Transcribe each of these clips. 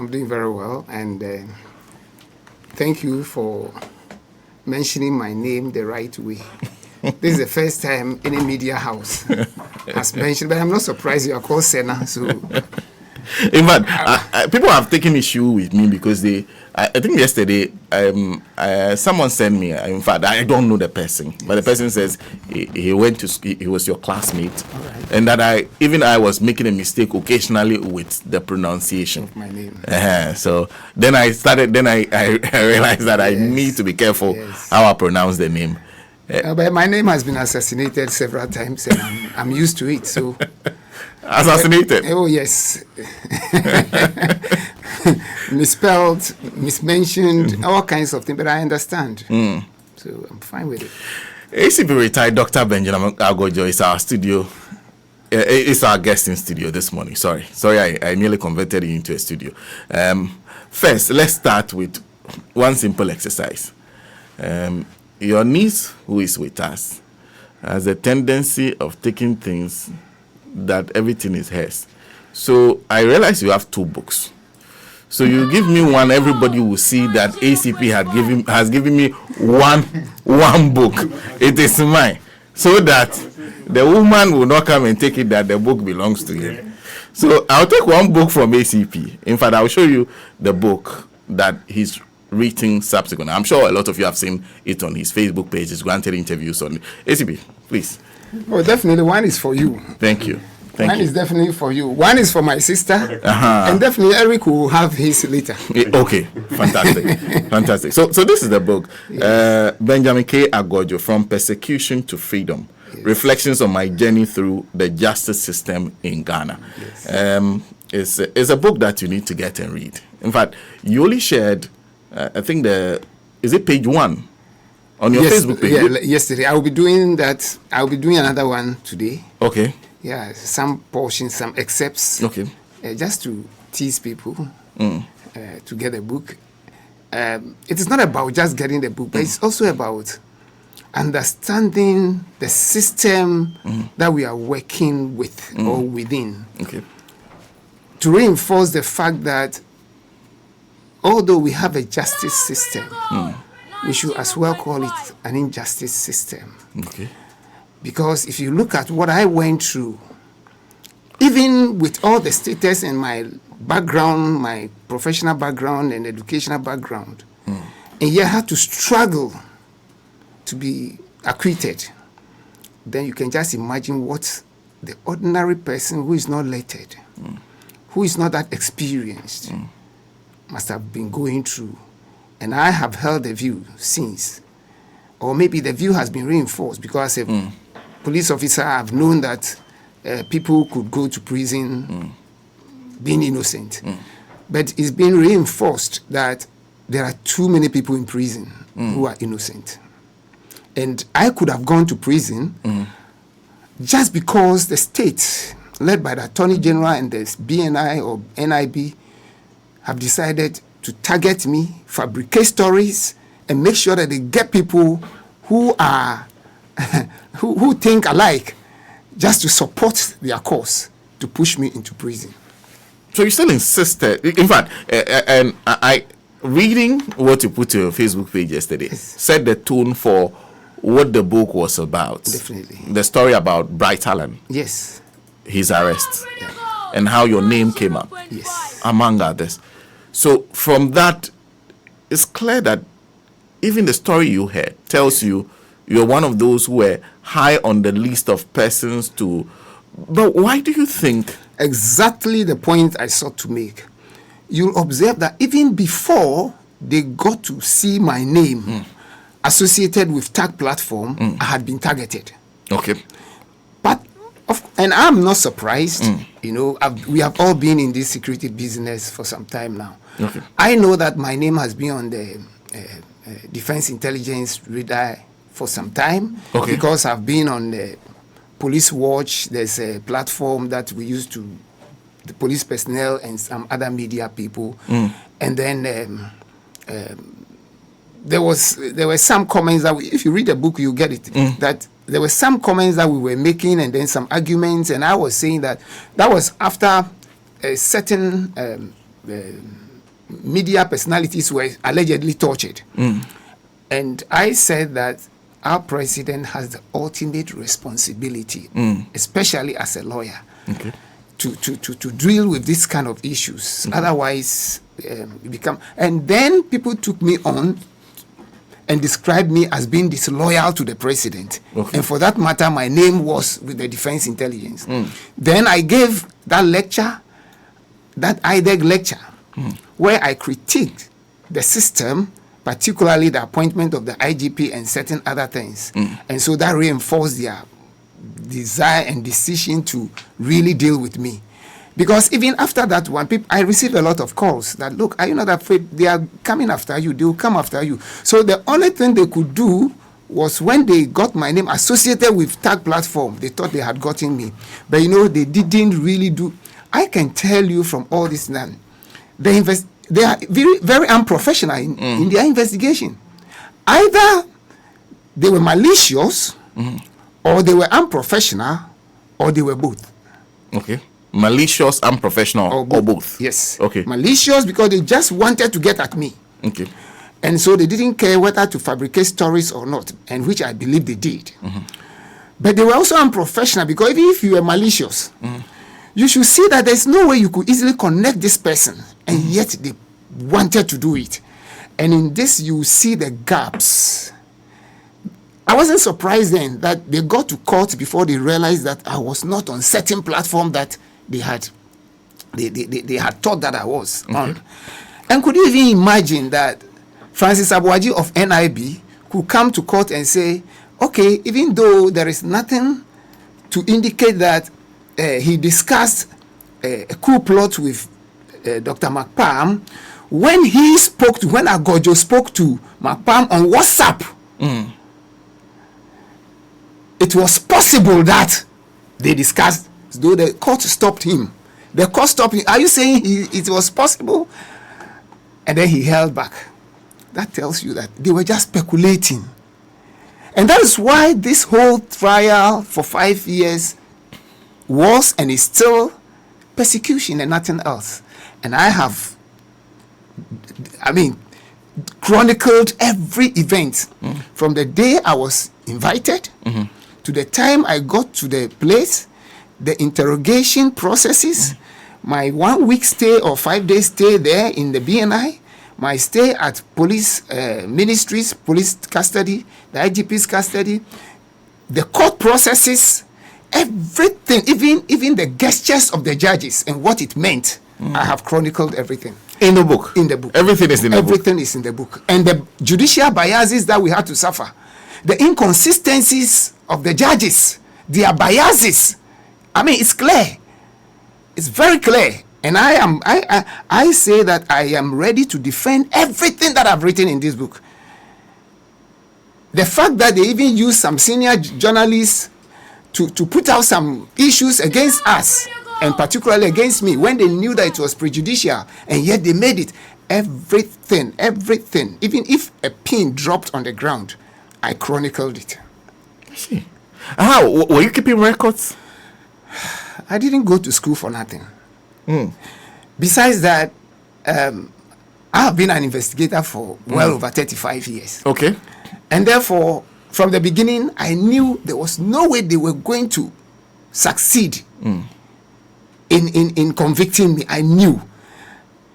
I'm doing very well, and thank you for mentioning my name the right way. This is the first time any media house has mentioned, but I'm not surprised you are called Senna. So, in fact, people have taken issue with me because I think yesterday, someone sent me. In fact, I don't know the person, but the person says he was your classmate, right. And that I was making a mistake occasionally with the pronunciation of my name. So then I realized that I need to be careful how I pronounce the name. But my name has been assassinated several times, and I'm used to it. So, assassinated? Oh yes, misspelled, mismentioned, all kinds of things. But I understand, so I'm fine with it. ACP retired Dr. Benjamin Agordzo is our studio. It's our guest in studio this morning. Sorry, I nearly converted you into a studio. First, let's start with one simple exercise. Your niece, who is with us, has a tendency of taking things that everything is hers. So I realize you have 2 books. So you give me one, everybody will see that ACP has given me one book. It is mine. So that the woman will not come and take it that the book belongs to him. So I'll take one book from ACP. In fact, I'll show you the book that he's written subsequently. I'm sure a lot of you have seen it on his Facebook page. He's granted interviews on it. ACP, please. Oh, definitely. One is for you. Thank you. One is definitely for you. One is for my sister. And definitely Eric will have his later. Okay. Fantastic. Fantastic. So this is the book. Yes. Benjamin K. Agordzo, From Persecution to Freedom. Yes. Reflections on my journey through the justice system in Ghana. Yes. It's a book that you need to get and read. In fact, you only shared, I think is it page 1 on your Facebook page? Yeah, yesterday. I will be doing that. I will be doing another one today. Okay. Yeah, some portions, some excerpts. Okay. Just to tease people to get a book. It is not about just getting the book, but it's also about understanding the system that we are working with or within. Okay. To reinforce the fact that although we have a justice system, we should as well call it an injustice system. Okay. Because if you look at what I went through, even with all the status and my background, my professional background and educational background, and yet I had to struggle to be acquitted, then you can just imagine what the ordinary person who is not lettered, who is not that experienced, must have been going through. And I have held the view since, or maybe the view has been reinforced because as a police officer, I've known that people could go to prison being innocent. But it's been reinforced that there are too many people in prison who are innocent. And I could have gone to prison just because the state, led by the Attorney General and the BNI or NIB, have decided to target me, fabricate stories, and make sure that they get people who are who think alike, just to support their cause, to push me into prison. So you still insisted. In fact, and I reading what you put to your Facebook page yesterday set the tone for what the book was about. Definitely. The story about Bright Allen. Yes. His arrest. And how your name came up. Yes. Among others. So from that, it's clear that even the story you heard tells you you're one of those who were high on the list of persons to... But why do you think... Exactly the point I sought to make. You'll observe that even before they got to see my name associated with tag platform, I had been targeted. Okay. But, and I'm not surprised. You know, we have all been in this security business for some time now. Okay. I know that my name has been on the defense intelligence radar for some time, because I've been on the Police Watch. There's a platform that we use to the police personnel and some other media people, and then there were some comments that if you read the book you get it, that there were some comments that we were making and then some arguments, and I was saying that was after a certain media personalities were allegedly tortured. And I said that our president has the ultimate responsibility, especially as a lawyer, to deal with this kind of issues. Otherwise, you become... And then people took me on and described me as being disloyal to the president. And for that matter, my name was with the Defense Intelligence. Then I gave that lecture, that IDEG lecture, where I critiqued the system, particularly the appointment of the IGP and certain other things. And so that reinforced their desire and decision to really deal with me. Because even after that one, I received a lot of calls that, look, are you not afraid? They are coming after you. They will come after you. So the only thing they could do was when they got my name associated with Tag Platform, they thought they had gotten me. But, they didn't really do. I can tell you from all this now, they are very, very unprofessional in their investigation. Either they were malicious, or they were unprofessional, or they were both. Okay. Malicious, unprofessional, or both? Yes. Okay. Malicious because they just wanted to get at me. Okay. And so they didn't care whether to fabricate stories or not, and which I believe they did. But they were also unprofessional because even if you were malicious, you should see that there's no way you could easily connect this person, and yet they wanted to do it. And in this, you see the gaps. I wasn't surprised then that they got to court before they realized that I was not on certain platform that they had thought that I was on. And could you even imagine that Francis Abuaji of NIB could come to court and say, okay, even though there is nothing to indicate that he discussed a coup plot with Dr. McPalm, when Agordzo spoke to McPalm on WhatsApp, it was possible that they discussed, though the court stopped him. The court stopped him. Are you saying it was possible? And then he held back. That tells you that they were just speculating. And that is why this whole trial for 5 years was and is still persecution and nothing else. And I have, chronicled every event from the day I was invited to the time I got to the place, the interrogation processes, my 1 week stay or 5 day stay there in the BNI, my stay at police ministries, police custody, the IGP's custody, the court processes, everything, even the gestures of the judges and what it meant, I have chronicled everything. In the book? In the book. Everything is in the book? Everything is in the book. And the judicial biases that we had to suffer, the inconsistencies of the judges, their biases, it's clear. It's very clear. And I say that I am ready to defend everything that I've written in this book. The fact that they even use some senior journalists to put out some issues against us, and particularly against me, when they knew that it was prejudicial, and yet they made it. Everything. Even if a pin dropped on the ground, I chronicled it. I see. How? Were you keeping records? I didn't go to school for nothing. Besides that, I have been an investigator for well over 35 years. Okay. And therefore, from the beginning, I knew there was no way they were going to succeed in convicting me. I knew.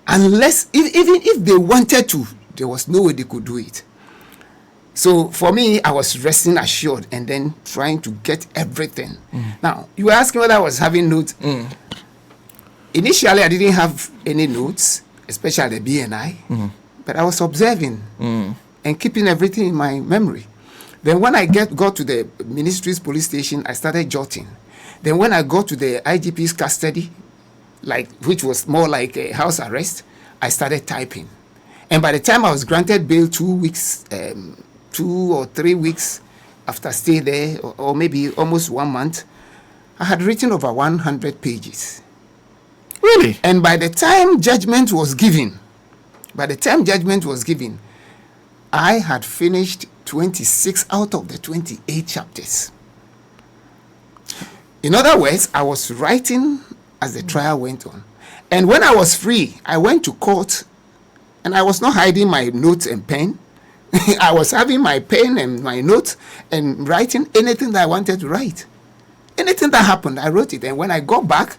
Unless, even if they wanted to, there was no way they could do it. So for me, I was resting assured and then trying to get everything. Now, you were asking whether I was having notes. Initially, I didn't have any notes, especially the BNI, but I was observing and keeping everything in my memory. Then when I got to the ministry's police station, I started jotting. Then when I got to the IGP's custody, which was more like a house arrest, I started typing. And by the time I was granted bail 2 or 3 weeks after stay there, or maybe almost 1 month, I had written over 100 pages. Really? And by the time judgment was given, I had finished 26 out of the 28 chapters. In other words, I was writing as the trial went on. And when I was free, I went to court And I was not hiding my notes and pen. I was having my pen and my notes and writing anything that I wanted to write. Anything that happened, I wrote it. And when I got back,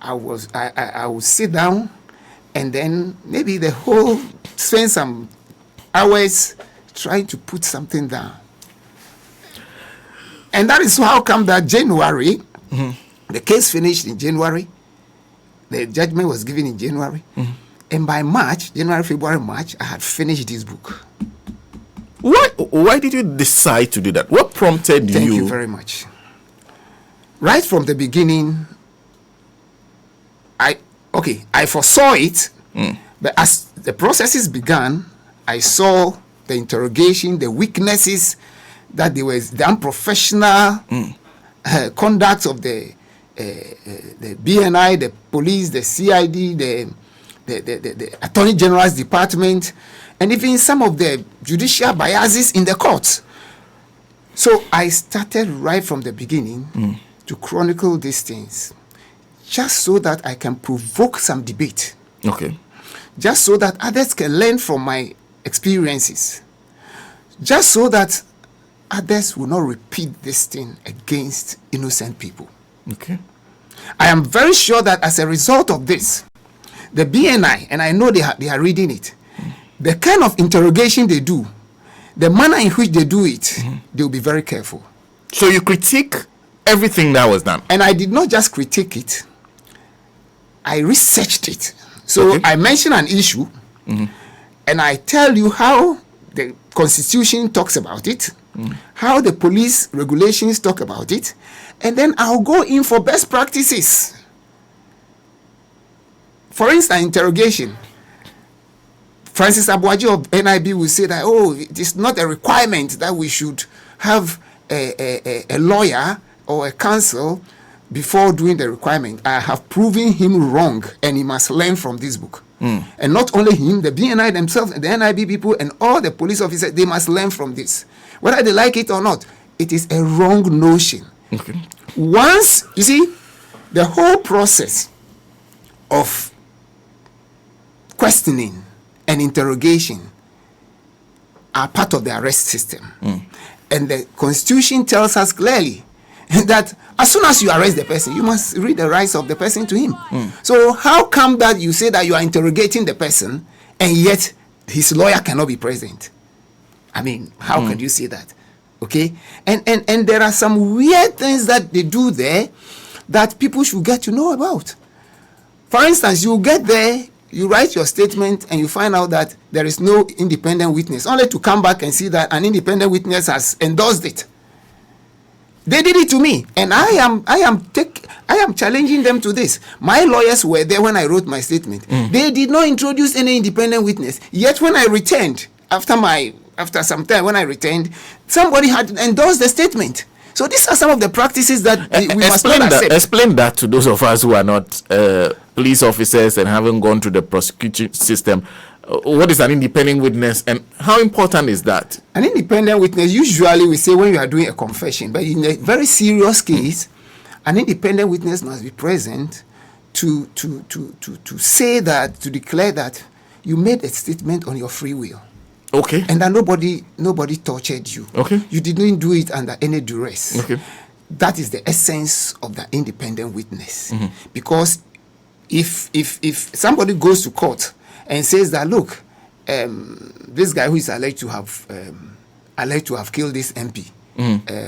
I would sit down, and then maybe spend some hours trying to put something down. And that is how come that January, the case finished in January. The judgment was given in January. And by March, January, February, March, I had finished this book. Why did you decide to do that? What prompted you? Thank you very much. Right from the beginning, I foresaw it, but as the processes began, I saw the interrogation, the weaknesses, that there was the unprofessional conduct of the BNI, the police, the CID, the Attorney General's department, and even some of the judicial biases in the courts. So I started right from the beginning to chronicle these things, just so that I can provoke some debate. Okay. Just so that others can learn from my experiences. Just so that others will not repeat this thing against innocent people. Okay. I am very sure that as a result of this, the BNI, and I know they are reading it, the kind of interrogation they do, the manner in which they do it, they will be very careful. So you critique everything that was done? And I did not just critique it, I researched it. So I mention an issue, and I tell you how the Constitution talks about it, how the police regulations talk about it, and then I'll go in for best practices. For instance, interrogation. Francis Abuaji of NIB will say that, it is not a requirement that we should have a lawyer or a counsel before doing the requirement. I have proven him wrong, and he must learn from this book. And not only him, the BNI themselves, the NIB people, and all the police officers, they must learn from this. Whether they like it or not, it is a wrong notion. Okay. Once, you see, the whole process of questioning and interrogation are part of the arrest system. And the Constitution tells us clearly that as soon as you arrest the person, you must read the rights of the person to him. So how come that you say that you are interrogating the person and yet his lawyer cannot be present? I mean, how can you say that? Okay? And there are some weird things that they do there that people should get to know about. For instance, you get there, you write your statement, and you find out that there is no independent witness, only to come back and see that an independent witness has endorsed it. They did it to me, and I am challenging them to this. My lawyers were there when I wrote my statement. They did not introduce any independent witness. Yet when I returned, after some time when I returned, somebody had endorsed the statement. So these are some of the practices that we must not accept. Explain that to those of us who are not police officers and haven't gone through the prosecution system. What is an independent witness, and how important is that? An independent witness, usually we say when you are doing a confession, but in a very serious case, an independent witness must be present to say that, to declare that you made a statement on your free will. Okay. And that nobody tortured you. Okay. You didn't do it under any duress. Okay. That is the essence of the independent witness. Because if somebody goes to court and says that, look, this guy who is alleged to have killed this MP,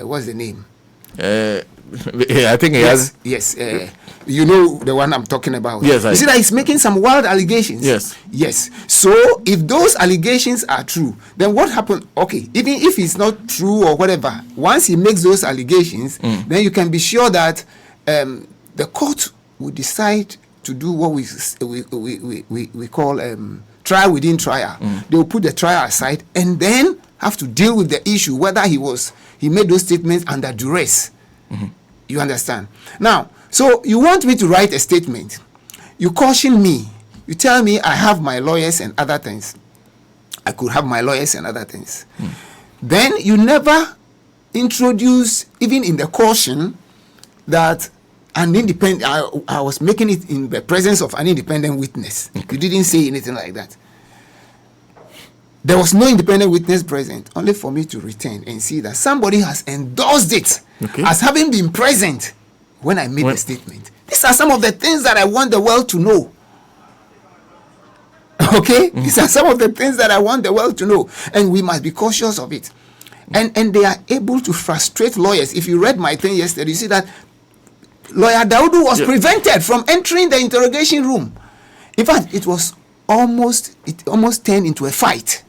what's the name? I think he has. Yes, you know the one I'm talking about. Yes, you see that he's making some wild allegations. Yes. So if those allegations are true, then what happened? Okay, even if it's not true or whatever, once he makes those allegations, then you can be sure that the court will decide to do what we call trial within trial. They will put the trial aside and then have to deal with the issue whether he made those statements under duress. You understand? Now, so you want me to write a statement. You caution me. You tell me I have my lawyers and other things. I could have my lawyers and other things. Then you never introduce, even in the caution, that an independent. I was making it in the presence of an independent witness. You didn't say anything like that. There was no independent witness present, only for me to return and see that somebody has endorsed it as having been present when I made the statement. These are some of the things that I want the world to know. Okay? These are some of the things that I want the world to know. And we must be cautious of it. And they are able to frustrate lawyers. If you read my thing yesterday, you see that Lawyer Daudu was prevented from entering the interrogation room. In fact, it almost turned into a fight.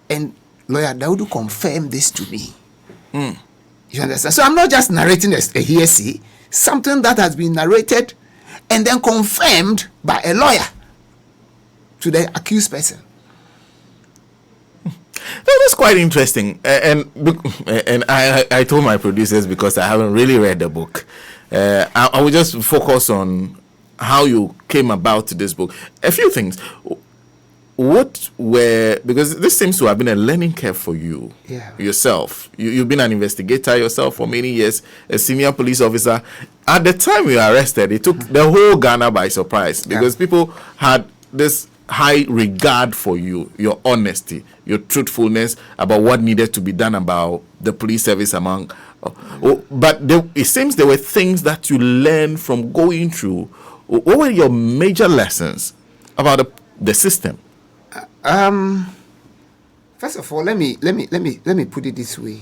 And Lawyer Daudu confirmed this to me. You understand? So I'm not just narrating a hearsay, something that has been narrated and then confirmed by a lawyer to the accused person. That's quite interesting. And I told my producers, because I haven't really read the book, I will just focus on how you came about this book. A few things. Because this seems to have been a learning curve for you yourself. You've been an investigator yourself for many years, a senior police officer. At the time you were arrested, it took the whole Ghana by surprise, because people had this high regard for you, your honesty, your truthfulness about what needed to be done about the police service among. But it seems there were things that you learned from going through. What were your major lessons about the system? First of all, let me put it this way.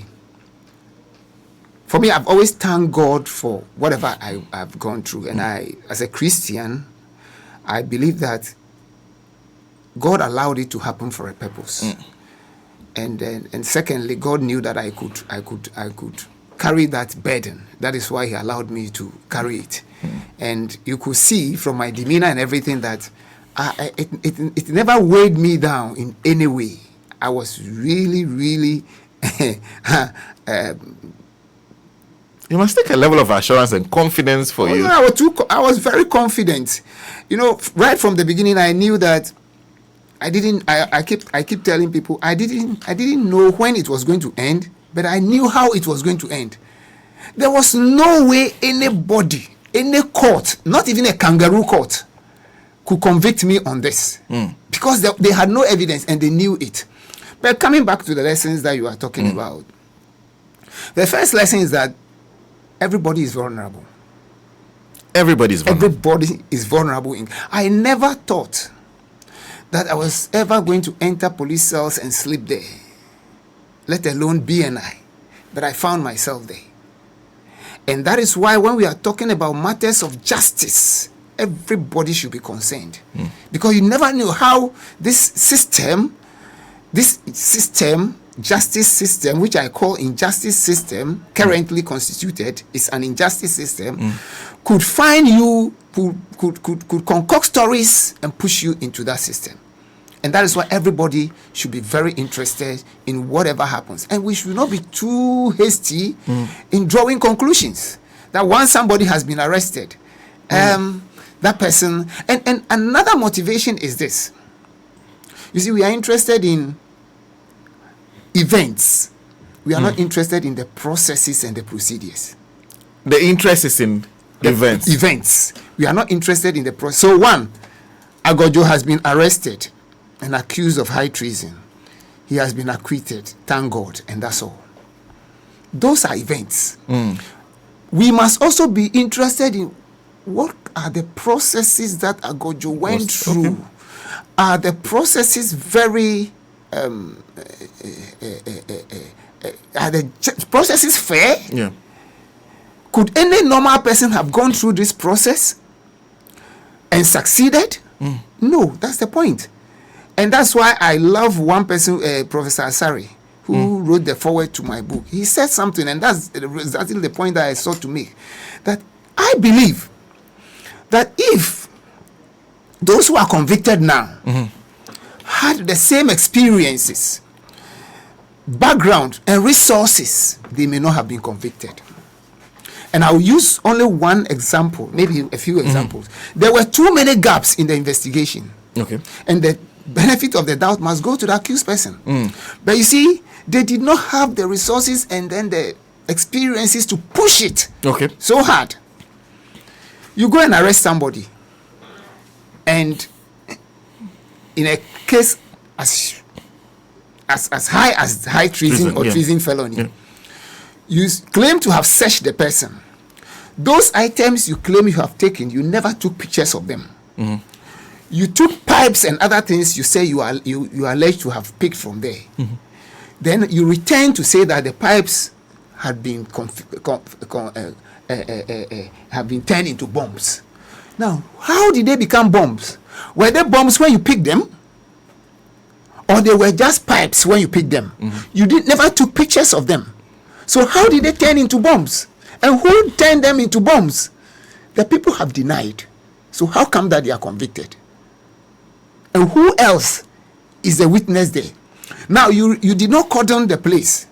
For me, I've always thanked God for whatever I've gone through, and as a Christian, I believe that God allowed it to happen for a purpose. And secondly, God knew that I could carry that burden. That is why He allowed me to carry it. And you could see from my demeanor and everything that it never weighed me down in any way. I was really, really. You must take a level of assurance and confidence for you. I was very confident. Right from the beginning, I knew that I keep telling people I didn't know when it was going to end, but I knew how it was going to end. There was no way anybody, any court, not even a kangaroo court, could convict me on this, because they had no evidence and they knew it. But coming back to the lessons that you are talking about, the first lesson is that everybody is vulnerable. Everybody is vulnerable. I never thought that I was ever going to enter police cells and sleep there, let alone BNI, but I found myself there. And that is why when we are talking about matters of justice, everybody should be concerned. Because you never knew how this system, justice system, which I call injustice system, currently constituted, is an injustice system, could find you, could concoct stories and push you into that system. And that is why everybody should be very interested in whatever happens. And we should not be too hasty in drawing conclusions. That once somebody has been arrested, that person... And another motivation is this. You see, we are interested in events. We are not interested in the processes and the procedures. The interest is in events. We are not interested in the process. So one, Agordzo has been arrested and accused of high treason. He has been acquitted, thank God, and that's all. Those are events. We must also be interested in what are the processes that Agordzo went through. Okay. Are the processes very... are the processes fair? Yeah. Could any normal person have gone through this process and succeeded? No, that's the point. And that's why I love one person, Professor Asari, who wrote the foreword to my book. He said something, and that's exactly the point that I sought to make. That I believe that if those who are convicted now had the same experiences, background, and resources, they may not have been convicted. And I'll use only one example, maybe a few examples. There were too many gaps in the investigation. Okay. And the benefit of the doubt must go to the accused person. But you see, they did not have the resources and then the experiences to push it so hard. You go and arrest somebody, and in a case as high as high treason or treason felony, you claim to have searched the person. Those items you claim you have taken, you never took pictures of them. You took pipes and other things you say you allege to have picked from there. Then you return to say that the pipes had been have been turned into bombs. Now, how did they become bombs? Were they bombs when you picked them? Or they were just pipes when you picked them? You never took pictures of them. So how did they turn into bombs? And who turned them into bombs? The people have denied. So how come that they are convicted? And who else is the witness there? Now, you did not cordon the place.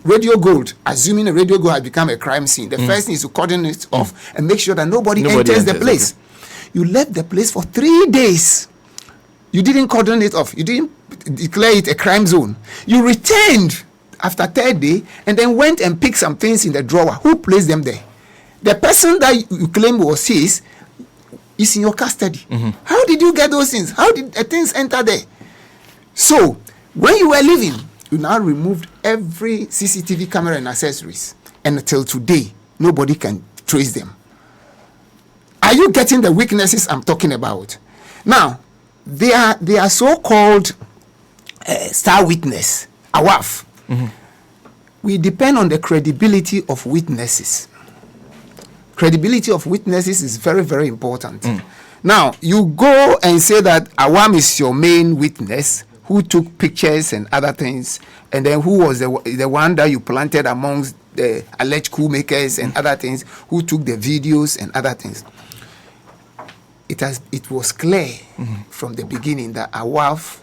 Radio Gold, assuming a Radio Gold has become a crime scene, the first thing is to cordon it off and make sure that nobody enters the place. Okay. You left the place for 3 days. You didn't cordon it off. You didn't declare it a crime zone. You returned after 3rd day and then went and picked some things in the drawer. Who placed them there? The person that you claim was his is in your custody. How did you get those things? How did the things enter there? So, when you were leaving, you now removed every CCTV camera and accessories. And until today, nobody can trace them. Are you getting the weaknesses I'm talking about? Now, they are so-called star witness, AWAF. We depend on the credibility of witnesses. Credibility of witnesses is very, very important. Now, you go and say that Awam is your main witness, who took pictures and other things, and then who was the one that you planted amongst the alleged coup makers and other things, who took the videos and other things. It was clear from the beginning that Awaf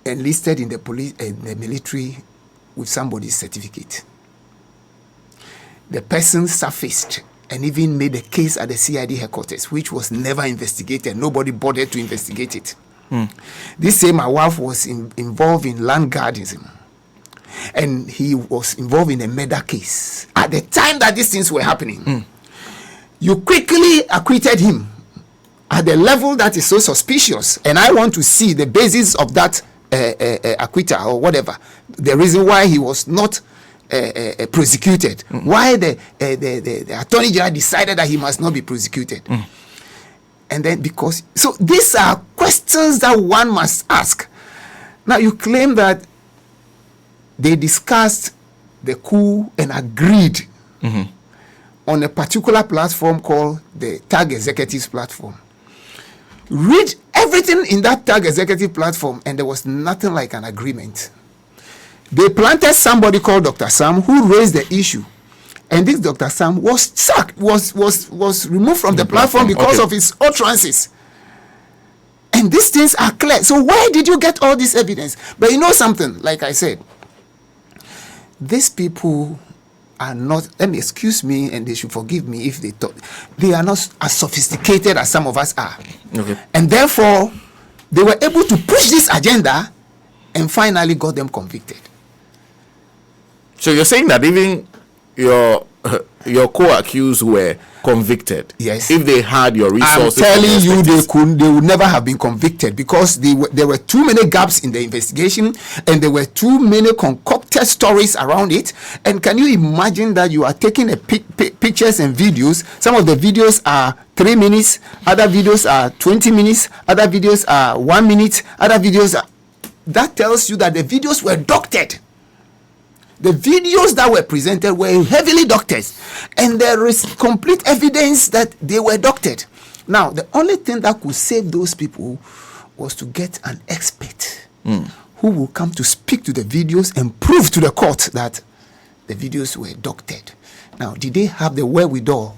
enlisted in the police and the military with somebody's certificate. The person surfaced and even made a case at the CID headquarters, which was never investigated. Nobody bothered to investigate it. This same Awaf was involved in land guardism, and he was involved in a murder case. At the time that these things were happening, you quickly acquitted him at the level that is so suspicious, and I want to see the basis of that acquittal or whatever, the reason why he was not prosecuted, why the Attorney General decided that he must not be prosecuted. And then so these are questions that one must ask. Now, you claim that they discussed the coup and agreed on a particular platform called the Tag Executives platform. Read everything in that Tag Executive platform, and there was nothing like an agreement. They planted somebody called Dr. Sam who raised the issue. And this Dr. Sam was sacked, was removed from the platform because of his utterances. And these things are clear. So why did you get all this evidence? But you know something, like I said, these people are not, excuse me, and they should forgive me if they thought, they are not as sophisticated as some of us are. And therefore, they were able to push this agenda and finally got them convicted. So you're saying that even your co-accused were convicted? Yes. If they had your resources. I'm telling you, they would never have been convicted because there were too many gaps in the investigation, and there were too many concocted stories around it. And can you imagine that you are taking pictures and videos? Some of the videos are 3 minutes, other videos are 20 minutes, other videos are 1 minute, other videos are... That tells you that the videos were doctored. The videos that were presented were heavily doctored, and there is complete evidence that they were doctored. Now, the only thing that could save those people was to get an expert who will come to speak to the videos and prove to the court that the videos were doctored. Now, did they have the wherewithal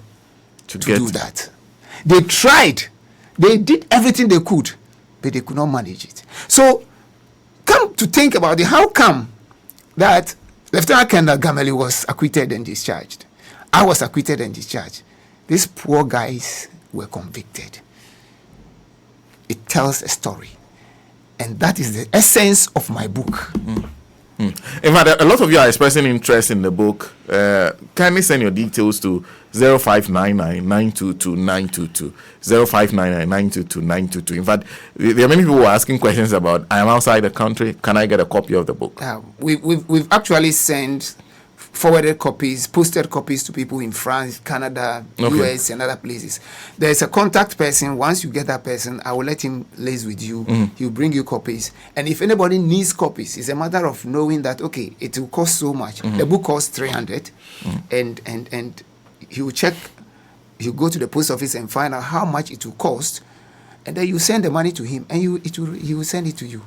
to do that? They tried. They did everything they could, but they could not manage it. So, come to think about it, how come that Lieutenant Colonel Gameli was acquitted and discharged? I was acquitted and discharged. These poor guys were convicted. It tells a story. And that is the essence of my book. In fact, a lot of you are expressing interest in the book. Kindly send your details to 0599-922-922. 0599-922-922. In fact, there are many people who are asking questions about, I am outside the country, can I get a copy of the book? We've actually sent forwarded copies, posted copies to people in France, Canada, US, and other places. There's a contact person. Once you get that person, I will let him liaise with you. He'll bring you copies. And if anybody needs copies, it's a matter of knowing that, okay, it will cost so much. The book costs 300, and he will check, he'll go to the post office and find out how much it will cost. And then you send the money to him, and he will send it to you.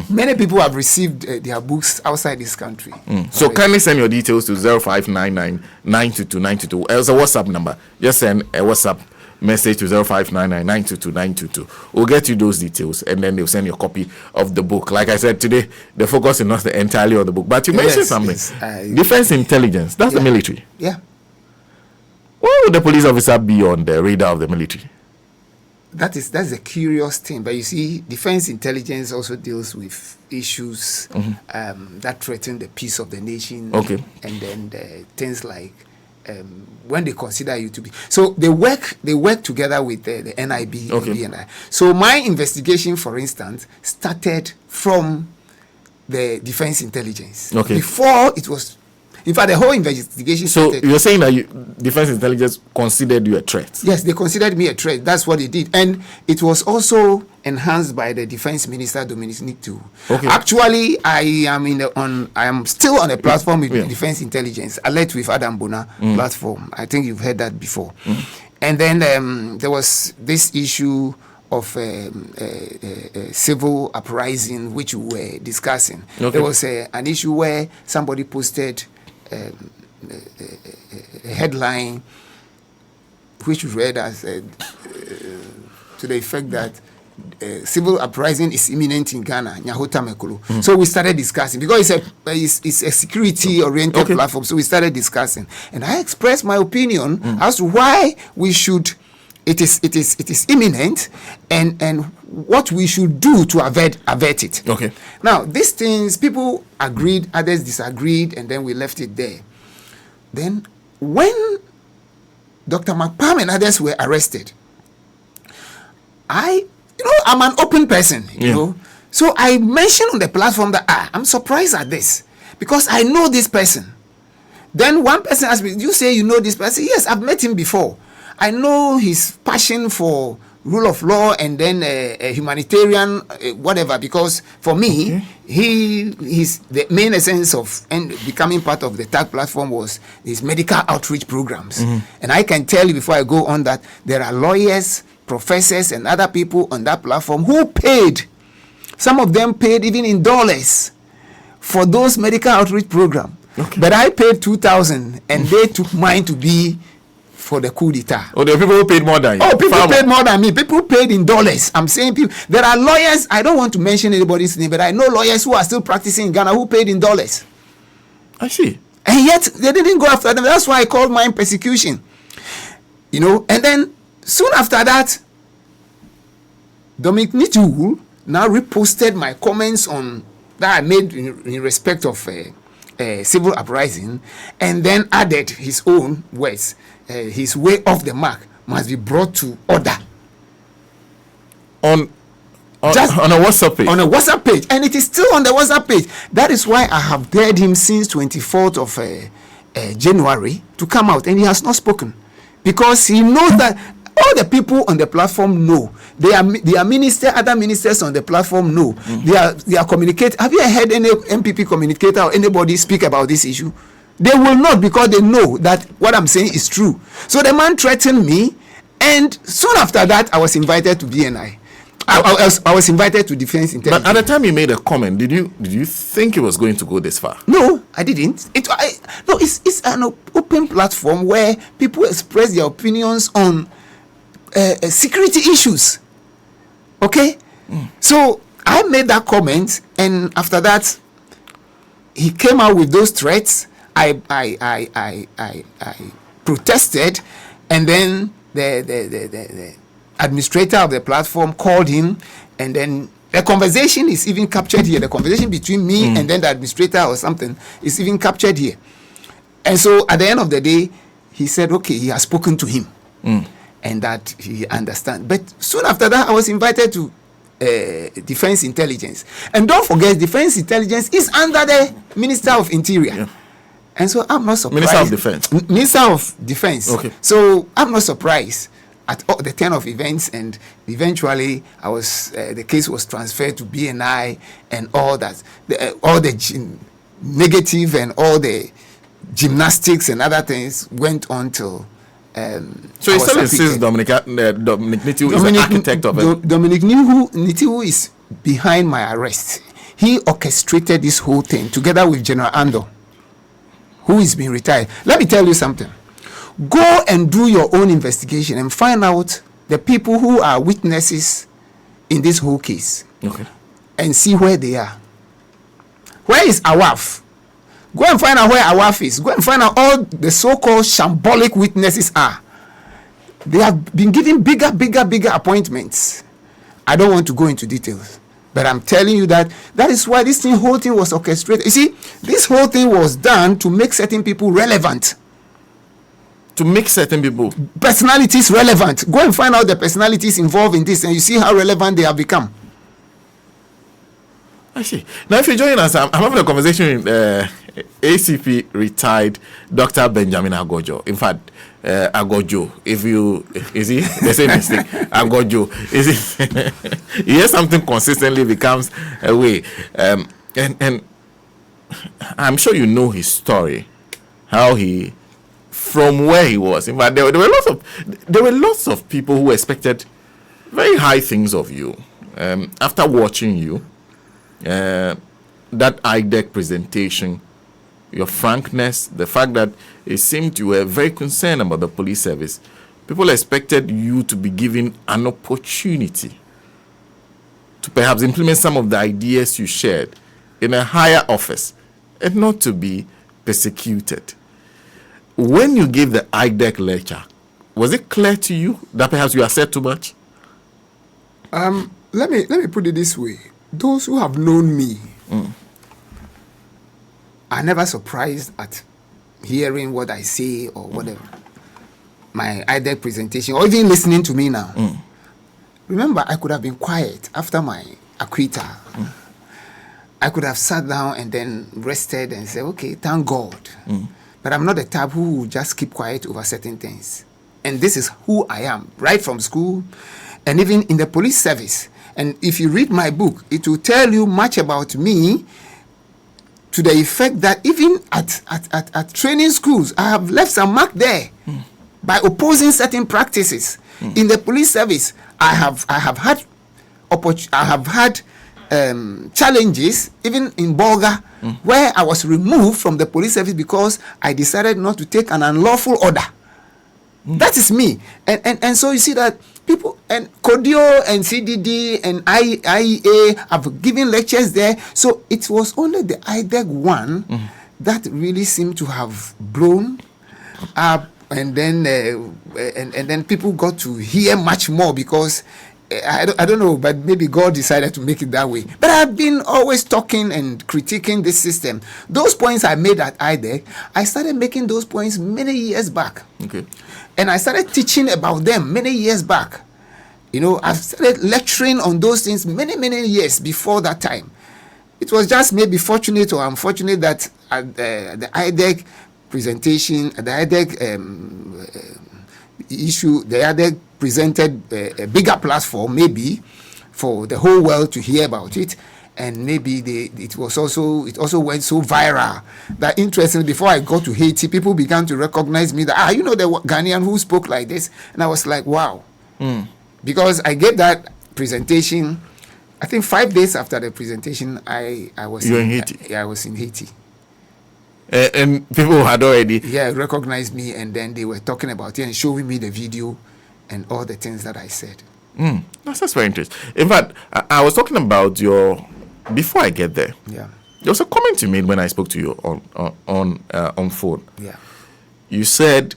Many people have received their books outside this country. So kindly send your details to 0599-922-922. There's a WhatsApp number. Just send a WhatsApp message to 0599-922-922. We'll get you those details, and then they'll send you a copy of the book. Like I said today, the focus is not entirely on the book, but you mentioned something. Defense intelligence. That's the military. Yeah. Why would the police officer be on the radar of the military? That's a curious thing, but you see, defense intelligence also deals with issues that threaten the peace of the nation. Okay. And then things like when they consider you to be, so they work together with the NIB and BNI. So my investigation, for instance, started from the defense intelligence. Okay. Before it was. In fact, the whole investigation started. So you're saying that defense intelligence considered you a threat? Yes, they considered me a threat. That's what they did. And it was also enhanced by the defense minister, Dominic too. Okay. Actually, I am still on a platform with defense intelligence, Alert with Adam Bona platform. I think you've heard that before. And then there was this issue of civil uprising, which we were discussing. Okay. There was an issue where somebody posted a headline which read as to the effect that civil uprising is imminent in Ghana, Nyahota Mekolo. So we started discussing, because it's a security-oriented platform, so we started discussing. And I expressed my opinion as to why we should, it is imminent, and what we should do to avert it. Okay. Now, these things, people agreed, others disagreed, and then we left it there. Then, when Dr. McPalm and others were arrested, I'm an open person, you know. So I mentioned on the platform that I'm surprised at this, because I know this person. Then one person asked me, you say you know this person? Yes, I've met him before. I know his passion for rule of law and then a humanitarian whatever, because for me, he's the main essence of becoming part of the TAG platform was his medical outreach programs. And I can tell you before I go on that there are lawyers, professors, and other people on that platform who paid. Some of them paid even in dollars for those medical outreach programs. But I paid $2,000 and they took mine to be for the coup d'etat. Oh, there are people who paid more than you. Oh, people paid more than me. People paid in dollars. I'm saying people. There are lawyers. I don't want to mention anybody's name, but I know lawyers who are still practicing in Ghana who paid in dollars. I see. And yet they didn't go after them. That's why I called mine persecution. You know. And then soon after that, Dominic Nitu now reposted my comments on that I made in respect of civil uprising, and then added his own words. His way off the mark must be brought to order. On a WhatsApp page? On a WhatsApp page. And it is still on the WhatsApp page. That is why I have dared him since 24th of January to come out. And he has not spoken. Because he knows that all the people on the platform know. They are other ministers on the platform know. They are communicating. Have you heard any MPP communicator or anybody speak about this issue? They will not, because they know that what I'm saying is true. So the man threatened me, and soon after that, I was invited to BNI. I was invited to Defense Intelligence. But at the time you made a comment, did you think it was going to go this far? No, I didn't. It's an open platform where people express their opinions on security issues. Okay? So I made that comment, and after that, he came out with those threats. I protested, and then the administrator of the platform called him, and then The conversation is even captured here. The conversation between me and then the administrator or something is even captured here. And so at the end of the day, he said, okay, he has spoken to him and that he understands. But soon after that, I was invited to Defense Intelligence. And don't forget, Defense Intelligence is under the Minister of Interior. Yeah. And so I'm not surprised. Minister of Defense. Minister of Defense. Okay. So I'm not surprised at all the turn of events, and eventually the case was transferred to BNI and all that. All the negative and all the gymnastics and other things went on till. So you still insist Dominic Nitiwu is the architect of it? Dominic Nitiwu is behind my arrest. He orchestrated this whole thing together with General Ando, who is being retired. Let me tell you something. Go and do your own investigation and find out the people who are witnesses in this whole case. Okay. And see where they are. Where is Awaf? Go and find out where Awaf is. Go and find out all the so-called shambolic witnesses are. They have been given bigger appointments. I don't want to go into details. But I'm telling you that is why this whole thing was orchestrated. You see, this whole thing was done to make certain people relevant. To make certain people? Personalities relevant. Go and find out the personalities involved in this and you see how relevant they have become. I see. Now, if you join us, I'm having a conversation with ACP retired Dr. Benjamin Agordzo. In fact, Agordzo, is he the same mistake? Agordzo, is he? He hears something consistently becomes a way. And I'm sure you know his story, how he, from where he was. In fact, there were lots of people who expected very high things of you. After watching you, that IDEC presentation, your frankness, the fact that it seemed you were very concerned about the police service, people expected you to be given an opportunity to perhaps implement some of the ideas you shared in a higher office and not to be persecuted. When you gave the IDEC lecture, was it clear to you that perhaps you have said too much? Let me put it this way. Those who have known me are never surprised at hearing what I say or whatever. My IDEC presentation, or even listening to me now. Remember, I could have been quiet after my acquittal. I could have sat down and then rested and said, okay, thank God. But I'm not the type who will just keep quiet over certain things. And this is who I am, right from school and even in the police service. And if you read my book, it will tell you much about me to the effect that even at training schools, I have left some mark there by opposing certain practices. In the police service, I have had challenges, even in Bolga, where I was removed from the police service because I decided not to take an unlawful order. That is me. And so you see that people, and Kodio and CDD and IEA have given lectures there. So it was only the IDEC one that really seemed to have blown up, and then people got to hear much more because I don't know, but maybe God decided to make it that way. But I've been always talking and critiquing this system. Those points I made at IDEC, I started making those points many years back. Okay. And I started teaching about them many years back. You know, I've started lecturing on those things many years before that time. It was just maybe fortunate or unfortunate that the IDEC presentation, the IDEC issue, the IDEC presented a bigger platform maybe for the whole world to hear about it. And maybe it also went so viral that, interestingly, before I got to Haiti, people began to recognize me that, you know, the Ghanaian who spoke like this. And I was like, wow. Because I gave that presentation, I think 5 days after the presentation, I was in Haiti? Yeah, I was in Haiti. And people had already... Yeah, recognized me, and then they were talking about it and showing me the video and all the things that I said. That's very interesting. In fact, I was talking about your... Before I get there, there was a comment you made when I spoke to you on phone. Yeah, you said,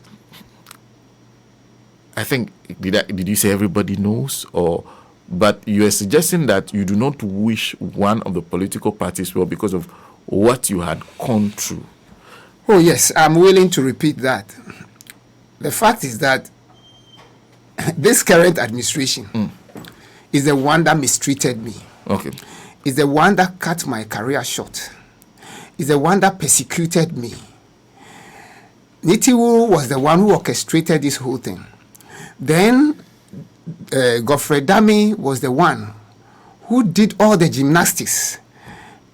I think, did you say everybody knows, or But you are suggesting that you do not wish one of the political parties well because of what you had gone through. Oh, yes, I'm willing to repeat that. The fact is that this current administration is the one that mistreated me. Okay. Is the one that cut my career short. Is the one that persecuted me. Nitiwu was the one who orchestrated this whole thing. Then Godfrey Dami was the one who did all the gymnastics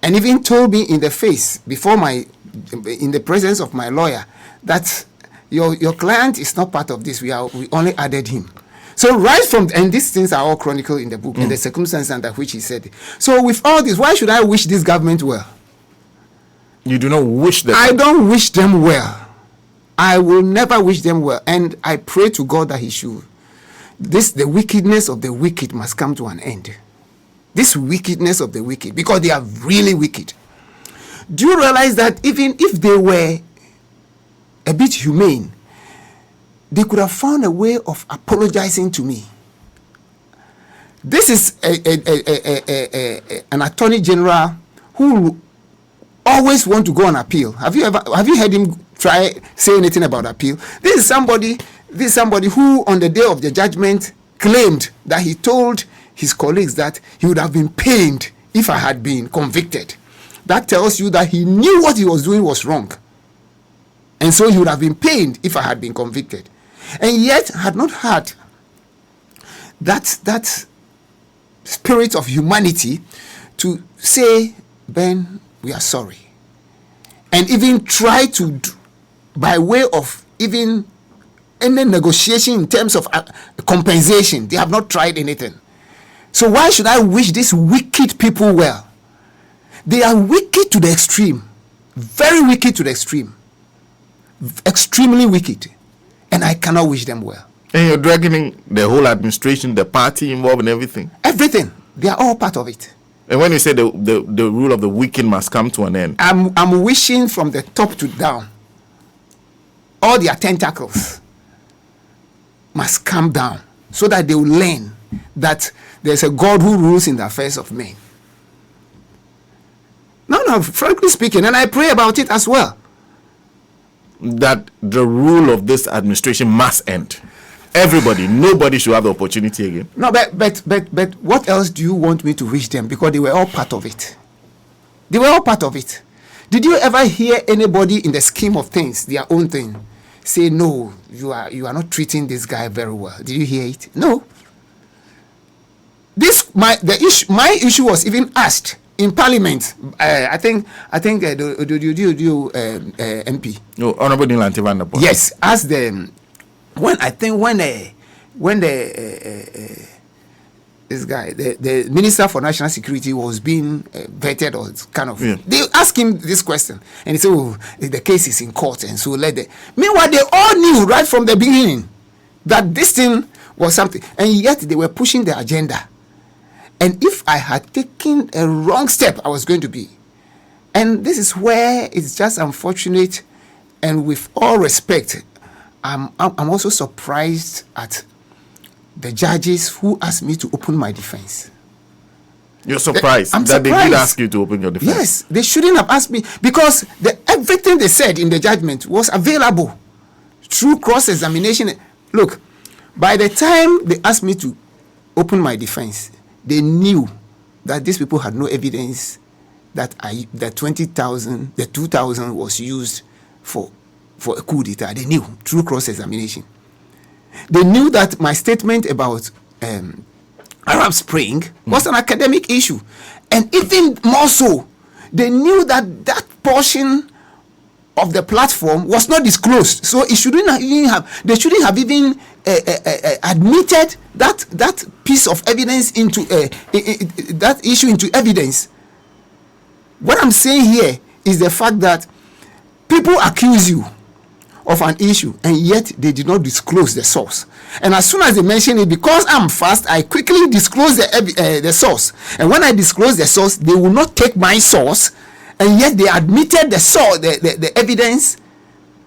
and even told me in the face in the presence of my lawyer that your client is not part of this. We only added him. So right from, and these things are all chronicled in the book, in the circumstances under which he said it. So with all this, why should I wish this government well? You do not wish them. I don't wish them well. I will never wish them well. And I pray to God that he should. The wickedness of the wicked must come to an end. This wickedness of the wicked, because they are really wicked. Do you realize that even if they were a bit humane, they could have found a way of apologizing to me? This is an attorney general who always want to go on appeal. Have you heard him say anything about appeal? This is somebody who on the day of the judgment claimed that he told his colleagues that he would have been pained if I had been convicted. That tells you that he knew what he was doing was wrong. And so he would have been pained if I had been convicted. And yet had not had that spirit of humanity to say, Ben, we are sorry. And even try to, by way of even any negotiation in terms of compensation, they have not tried anything. So why should I wish these wicked people well? They are wicked to the extreme. Very wicked to the extreme. Extremely wicked. And I cannot wish them well. And you're dragging the whole administration, the party involved in everything? Everything. They are all part of it. And when you say the rule of the wicked must come to an end, I'm wishing from the top to down. All their tentacles must come down so that they will learn that there's a God who rules in the affairs of men. No, frankly speaking, and I pray about it as well. That the rule of this administration must end. Everybody, nobody should have the opportunity again. No, but what else do you want me to wish them? Because they were all part of it. They were all part of it. Did you ever hear anybody in the scheme of things, their own thing, say, no, you are not treating this guy very well? Did you hear it? No. My issue was even asked in Parliament. I think MP. No, Honorable Nilanti Van der Poel. Yes, asked them when this guy, the Minister for National Security, was being vetted or kind of. Yeah. They asked him this question, and he said, "Oh, the case is in court, and so let the." Meanwhile, they all knew right from the beginning that this thing was something, and yet they were pushing the agenda. And if I had taken a wrong step, I was going to be. And this is where it's just unfortunate. And with all respect, I'm also surprised at the judges who asked me to open my defense. You're surprised I'm that surprised. They did ask you to open your defense? Yes, they shouldn't have asked me, because everything they said in the judgment was available through cross-examination. Look, by the time they asked me to open my defense, they knew that these people had no evidence that the 20,000, the 2,000 was used for a coup d'etat. They knew through cross-examination. They knew that my statement about Arab Spring was an academic issue. And even more so, they knew that that portion of the platform was not disclosed. So it shouldn't even have, they shouldn't have even admitted that piece of evidence into that issue into evidence. What I'm saying here is the fact that people accuse you of an issue and yet they did not disclose the source. And as soon as they mention it, because I'm fast, I quickly disclose the source. And when I disclose the source, they will not take my source, and yet they admitted the source, the evidence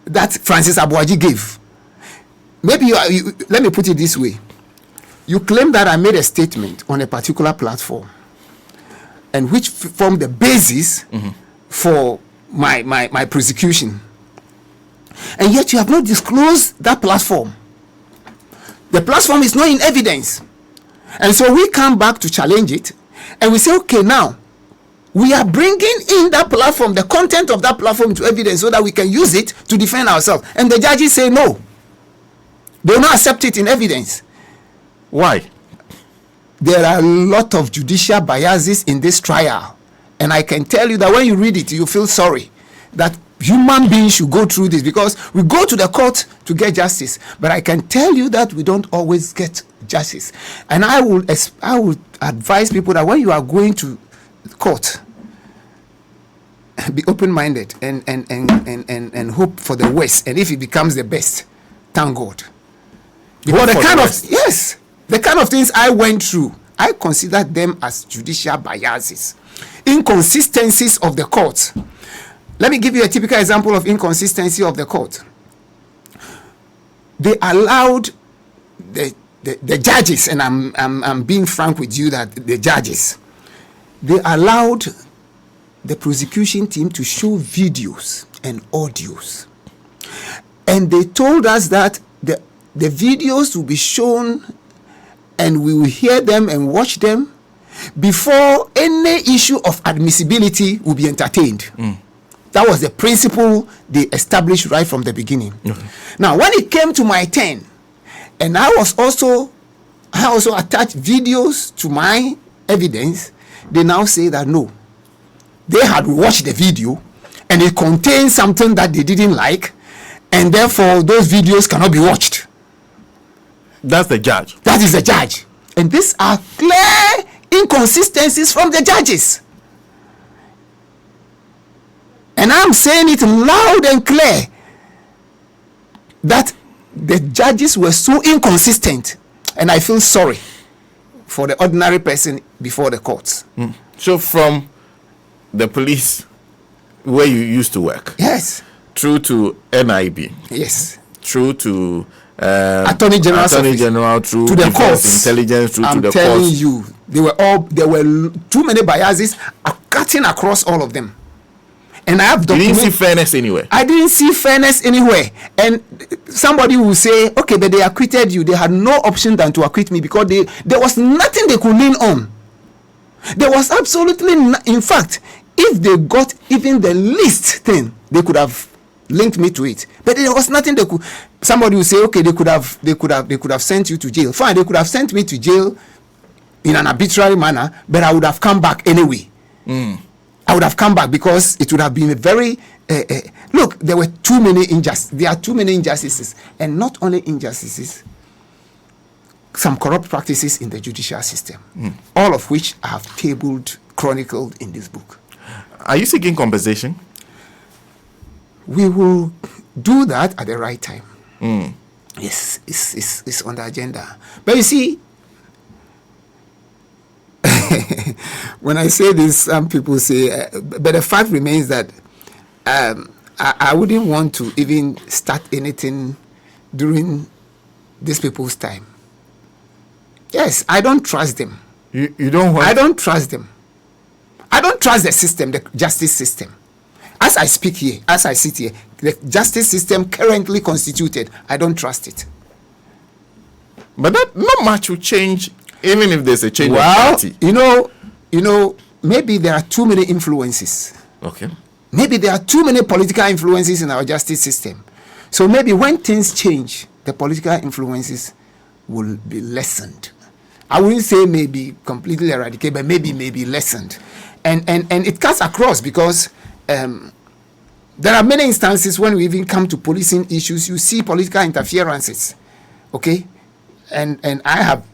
that Francis Abuaji gave. Maybe let me put it this way. You claim that I made a statement on a particular platform, and which formed the basis for my prosecution. And yet you have not disclosed that platform. The platform is not in evidence. And so we come back to challenge it, and we say, okay, now we are bringing in that platform, the content of that platform, to evidence so that we can use it to defend ourselves. And the judges say no. They will not accept it in evidence. Why? There are a lot of judicial biases in this trial. And I can tell you that when you read it, you feel sorry that human beings should go through this, because we go to the court to get justice. But I can tell you that we don't always get justice. And I will advise people that when you are going to court, be open-minded and hope for the worst. And if it becomes the best, thank God. Because the kind of things I went through, I consider them as judicial biases, inconsistencies of the court. Let me give you a typical example of inconsistency of the court. They allowed the judges, and I'm being frank with you that the judges, they allowed the prosecution team to show videos and audios. And they told us that the videos will be shown and we will hear them and watch them before any issue of admissibility will be entertained. That was the principle they established right from the beginning. Now, when it came to my turn, and I also attached videos to my evidence, they now say that no, they had watched the video and it contained something that they didn't like, and therefore those videos cannot be watched. That's the judge. That is the judge. And these are clear inconsistencies from the judges. And I'm saying it loud and clear that the judges were so inconsistent, and I feel sorry for the ordinary person before the courts. So from the police where you used to work, yes, through to NIB, yes, through to Attorney General, through to the courts, intelligence, through to the courts. I'm telling you, there were too many biases cutting across all of them. And I have documented. You didn't see fairness anywhere. I didn't see fairness anywhere. And somebody will say, okay, but they acquitted you. They had no option than to acquit me because there was nothing they could lean on. There was absolutely in fact, if they got even the least thing, they could have linked me to it. But there was nothing they could. Somebody will say, okay, they could have sent you to jail. Fine, they could have sent me to jail in an arbitrary manner, but I would have come back anyway. I would have come back because it would have been a very look. There were too many injustices. There are too many injustices, and not only injustices, some corrupt practices in the judicial system, all of which I have chronicled in this book. Are you seeking compensation? We will do that at the right time. Yes, it's on the agenda. But you see, when I say this, some people say, but the fact remains that I wouldn't want to even start anything during these people's time. Yes, I don't trust them. You don't want? I don't trust them. I don't trust the system, the justice system. As I speak here, as I sit here, the justice system currently constituted, I don't trust it. But that not much will change, even if there's a change of party. You know, maybe there are too many influences. Okay. Maybe there are too many political influences in our justice system. So maybe when things change, the political influences will be lessened. I wouldn't say maybe completely eradicated, but maybe lessened. And it cuts across because there are many instances when we even come to policing issues, you see political interferences. Okay? And I have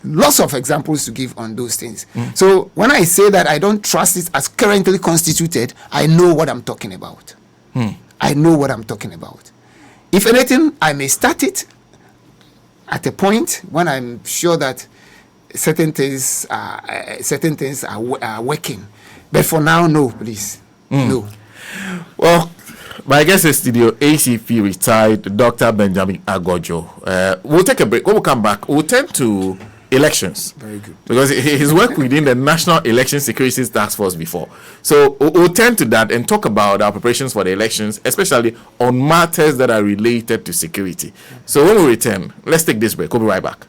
lots of examples to give on those things. So when I say that I don't trust it as currently constituted, I know what I'm talking about. I know what I'm talking about. If anything, I may start it at a point when I'm sure that certain things are working. But for now, no, please. No. Well, My guest in studio, ACP retired Dr. Benjamin Agordzo. We'll take a break. When we come back, we'll turn to elections. Very good. Because he's worked within the National Election Security Task Force before. So we'll turn to that and talk about our preparations for the elections, especially on matters that are related to security. So when we return, let's take this break. We'll be right back.